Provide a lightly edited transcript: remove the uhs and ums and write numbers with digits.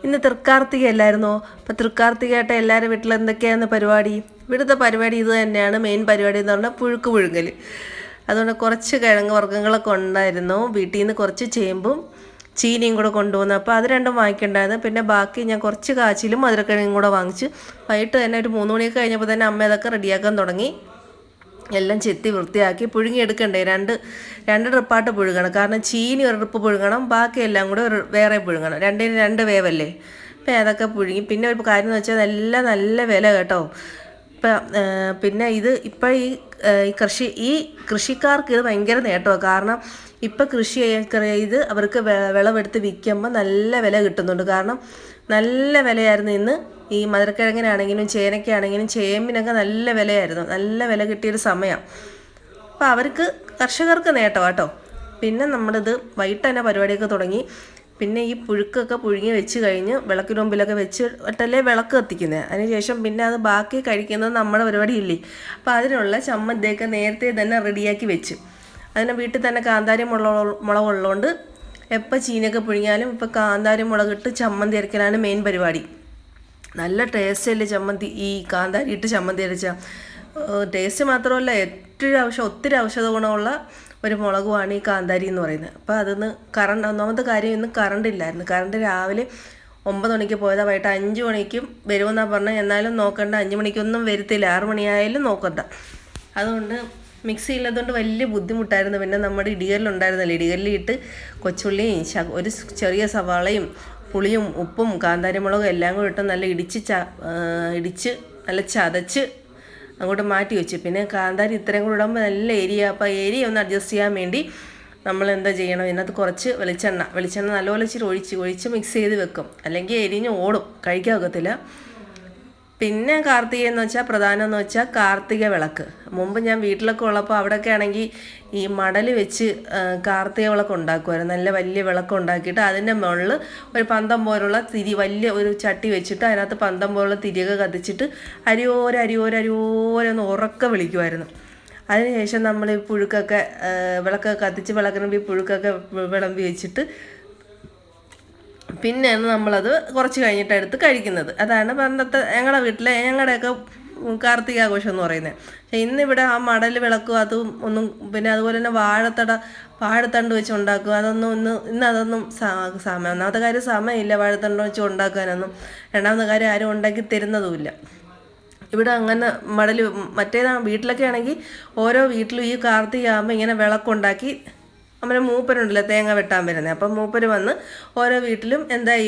ഇന്ന് തൃക്കാർത്തിക അല്ലായിരുന്നോ? അപ്പോൾ തൃക്കാർത്തികയായിട്ട് എല്ലാവരും വീട്ടിൽ എന്തൊക്കെയാണ് പരിപാടി? ഇവിടുത്തെ പരിപാടി ഇത് തന്നെയാണ്. മെയിൻ പരിപാടി എന്ന് പറഞ്ഞാൽ പുഴുക്ക് പുഴുങ്ങൽ. അതുകൊണ്ട് കുറച്ച് കിഴങ്ങ് വർഗ്ഗങ്ങളൊക്കെ ഉണ്ടായിരുന്നു. വീട്ടിൽ നിന്ന് കുറച്ച് ചേമ്പും ചീനിയും കൂടെ കൊണ്ടുവന്നു. അപ്പോൾ അത് രണ്ടും വാങ്ങിക്കണ്ടായിരുന്നു. പിന്നെ ബാക്കി ഞാൻ കുറച്ച് കാച്ചിലും മധുരക്കിഴങ്ങും കൂടെ വാങ്ങിച്ച് വൈകിട്ട് തന്നെ ഒരു 3 മണിയൊക്കെ കഴിഞ്ഞപ്പോൾ തന്നെ അമ്മ അതൊക്കെ റെഡിയാക്കാൻ തുടങ്ങി. എല്ലാം ചെത്തി വൃത്തിയാക്കി പുഴുങ്ങിയെടുക്കണ്ടേ. രണ്ട് ട്രിപ്പായിട്ട് പുഴുകണം. കാരണം ചീനി ഒരു ട്രിപ്പ് പുഴുങ്ങണം, ബാക്കി എല്ലാം കൂടെ വേറെ പുഴുങ്ങണം. രണ്ടിന് 2 വേവല്ലേ. അപ്പം അതൊക്കെ പുഴുങ്ങി. പിന്നെ ഒരു കാര്യം എന്ന് വെച്ചാൽ നല്ല വില കേട്ടോ. പിന്നെ ഇപ്പം ഈ കൃഷിക്കാർക്ക് ഇത് ഭയങ്കര നേട്ടമാണ്. കാരണം ഇപ്പം കൃഷി ചെയ്ത് അവർക്ക് വിളവെടുത്ത് വിൽക്കുമ്പോൾ നല്ല വില കിട്ടുന്നുണ്ട്. കാരണം നല്ല വിലയായിരുന്നു ഇന്ന്. ഈ മധുരക്കിഴങ്ങിനാണെങ്കിലും ചേനയ്ക്കാണെങ്കിലും ചേമ്പിനൊക്കെ നല്ല വിലയായിരുന്നു. നല്ല വില കിട്ടിയൊരു സമയം. അപ്പോൾ കർഷകർക്ക് നേട്ടം കേട്ടോ. പിന്നെ നമ്മളിത് വൈകിട്ട് തന്നെ പരിപാടിയൊക്കെ തുടങ്ങി. പിന്നെ ഈ പുഴുക്കൊക്കെ പുഴുങ്ങി വെച്ച് കഴിഞ്ഞ് വിളക്കിന് മുമ്പിലൊക്കെ വെച്ചിട്ടല്ലേ വിളക്ക് കത്തിക്കുന്നത്. അതിനുശേഷം പിന്നെ അത് ബാക്കി കഴിക്കുന്നത് നമ്മുടെ പരിപാടിയില്ലേ. അപ്പോൾ അതിനുള്ള ചമ്മന്തിയൊക്കെ നേരത്തെ തന്നെ റെഡിയാക്കി വെച്ച്. അതിന് വീട്ടിൽ തന്നെ കാന്താരി മുളകുള്ളതുകൊണ്ട് എപ്പോൾ ചീനിയൊക്കെ പുഴുങ്ങിയാലും ഇപ്പോൾ കാന്താരി മുളകിട്ട് ചമ്മന്തി അരക്കലാണ് മെയിൻ പരിപാടി. നല്ല ടേസ്റ്റല്ലേ ചമ്മന്തി. ഈ കാന്താരി ഇട്ട് ചമ്മന്തി അരച്ചാൽ ടേസ്റ്റ് മാത്രമല്ല ഒത്തിരി ഔഷധ ഗുണമുള്ള ഒരു മുളകുമാണ് ഈ കാന്താരി എന്ന് പറയുന്നത്. അപ്പോൾ ഒന്നാമത്തെ കാര്യം ഇന്ന് കറണ്ട് ഇല്ലായിരുന്നു. കറണ്ട് രാവിലെ 9 മണിക്ക് പോയതാ. വൈകിട്ട് 5 മണിക്കും വരുമെന്നാണ് പറഞ്ഞത്. എന്നാലും നോക്കണ്ട, 5 മണിക്കൊന്നും വരത്തില്ല. 6 മണിയായാലും നോക്കണ്ട. അതുകൊണ്ട് മിക്സി ഇല്ലാത്തതുകൊണ്ട് വലിയ ബുദ്ധിമുട്ടായിരുന്നു. പിന്നെ നമ്മുടെ ഇടികല്ലുണ്ടായിരുന്നല്ലോ, ഇടികല്ലിട്ട് കൊച്ചുള്ളിയും ഒരു ചെറിയ സവാളയും പുളിയും ഉപ്പും കാന്താരി മുളകും എല്ലാം കൂടി ഇട്ട് നല്ല ഇടിച്ച് നല്ല ചതച്ച് അങ്ങോട്ട് മാറ്റി വെച്ചു. പിന്നെ കാന്താരി ഇത്രയും കൂടി ഇടുമ്പോൾ നല്ല എരിയ. അപ്പോൾ എരിയ ഒന്ന് അഡ്ജസ്റ്റ് ചെയ്യാൻ വേണ്ടി നമ്മൾ എന്താ ചെയ്യണം, ഇതിനകത്ത് കുറച്ച് വെളിച്ചെണ്ണ നല്ലപോലെ ഇച്ചിരി ഒഴിച്ച് മിക്സ് ചെയ്ത് വെക്കും. അല്ലെങ്കിൽ എരിഞ്ഞ് ഓടും, കഴിക്കാൻ ഒക്കത്തില്ല. പിന്നെ കാർത്തിക എന്ന് വെച്ചാൽ പ്രധാനം എന്ന് വെച്ചാൽ കാർത്തിക വിളക്ക്. മുമ്പ് ഞാൻ വീട്ടിലൊക്കെ ഉള്ളപ്പോൾ അവിടെയൊക്കെ ആണെങ്കിൽ ഈ മടൽ വെച്ച് കാർത്തിക വിളക്ക് ഉണ്ടാക്കുമായിരുന്നു. നല്ല വലിയ വിളക്ക് ഉണ്ടാക്കിയിട്ട് അതിൻ്റെ മുകളിൽ ഒരു പന്തം പോലുള്ള വലിയ ഒരു ചട്ടി വെച്ചിട്ട് അതിനകത്ത് പന്തം പോലുള്ള തിരിയൊക്കെ കത്തിച്ചിട്ട് അരിയോരൊന്ന് ഉറക്കെ വിളിക്കുമായിരുന്നു. അതിനുശേഷം നമ്മൾ ഈ പുഴുക്കൊക്കെ വിളക്കൊക്കെ കത്തിച്ച് വിളക്കിന് പുഴുക്കൊക്കെ വിളമ്പി വെച്ചിട്ട് പിന്നെയാണ് നമ്മളത് കുറച്ച് കഴിഞ്ഞിട്ട് എടുത്ത് കഴിക്കുന്നത്. അതാണ് പണ്ടത്തെ ഞങ്ങളുടെയൊക്കെ കാർത്തികാഘോഷം എന്ന് പറയുന്നത്. പക്ഷേ ഇന്നിവിടെ ആ മടൽ വിളക്കും അതും ഒന്നും, പിന്നെ അതുപോലെ തന്നെ വാഴത്തണ്ട് വെച്ച് ഉണ്ടാക്കും. അതൊന്നും സമയം, ഒന്നാമത്തെ കാര്യം സമയമില്ല വാഴത്തണ്ട് വെച്ച് ഉണ്ടാക്കാനൊന്നും. രണ്ടാമത്തെ കാര്യം ആരും ഉണ്ടാക്കി തരുന്നതുമില്ല. ഇവിടെ അങ്ങനെ വീട്ടിലൊക്കെ ആണെങ്കിൽ ഓരോ വീട്ടിലും ഈ കാർത്തിക ആകുമ്പോൾ ഇങ്ങനെ വിളക്കുണ്ടാക്കി നമ്മുടെ മൂപ്പരുണ്ടല്ലോ തേങ്ങ വെട്ടാൻ വരുന്നത്. അപ്പം മൂപ്പര് വന്ന് ഓരോ വീട്ടിലും എന്താ ചെയ്യും,